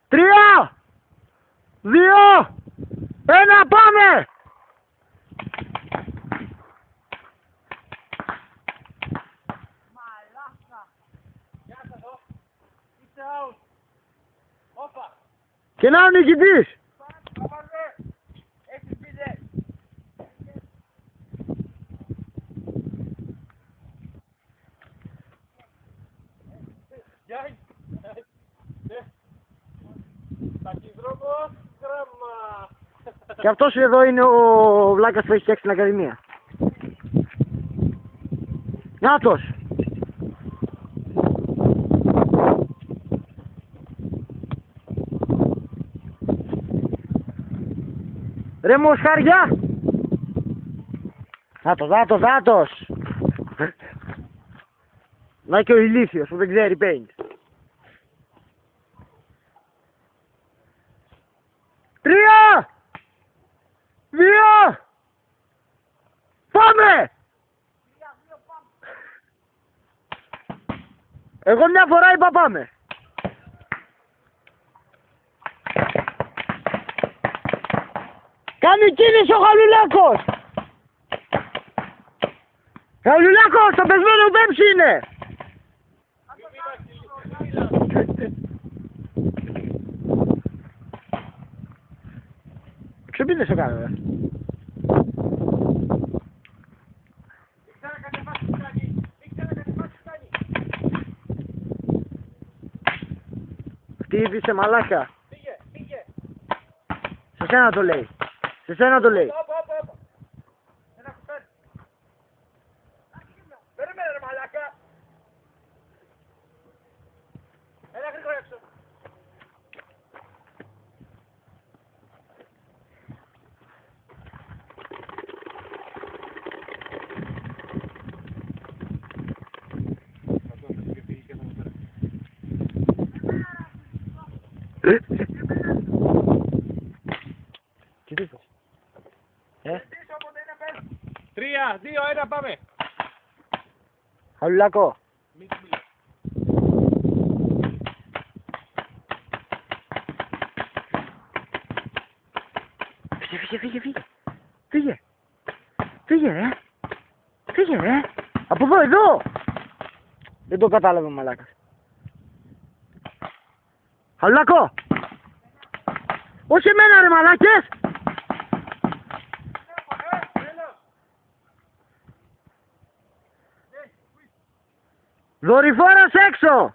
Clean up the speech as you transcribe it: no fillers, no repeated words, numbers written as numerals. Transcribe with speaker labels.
Speaker 1: 3, 2, 1, πάμε!
Speaker 2: Μαλάκα. Γεια σας εδώ. Είστε out. Όπα.
Speaker 1: Και να ο νικητής!
Speaker 2: Πάμε. Έχεις πείτε. Γεια. Ταχυδρόμος, γράμμα.
Speaker 1: Και αυτός εδώ είναι ο βλάκας που έχει φτιάξει την Ακαδημία. Νάτος! Ρε μοσχαριά! Νάτος! Να και ο ηλίθιος που δεν ξέρει paint. 3, 2, πάμε! Εγώ μια φορά είπα πάμε. Κάνει κίνηση ο Χαλουλάκος! Χαλουλάκος, το πεσμένο πέμψη είναι! Ξεπίδες το κάνω, ρε. Χτύπησε μαλάκα.
Speaker 2: Πήγε.
Speaker 1: Σε σένα το λέει.
Speaker 2: Όπα. Ένα κουτάρι. Περίμενε ρε μαλάκα. Έλα γρήγορα έξω.
Speaker 1: Τι είπες?
Speaker 2: 3, 2, 1, πάμε.
Speaker 1: Χαλουλάκο.
Speaker 2: Μην του μιλάς.
Speaker 1: Φύγε ρε. Από εδώ. Δεν το κατάλαβε ο μαλάκας. Χαλουλάκο. Όχι εμένα ρε μαλάκες. Δορυφόρος έξω!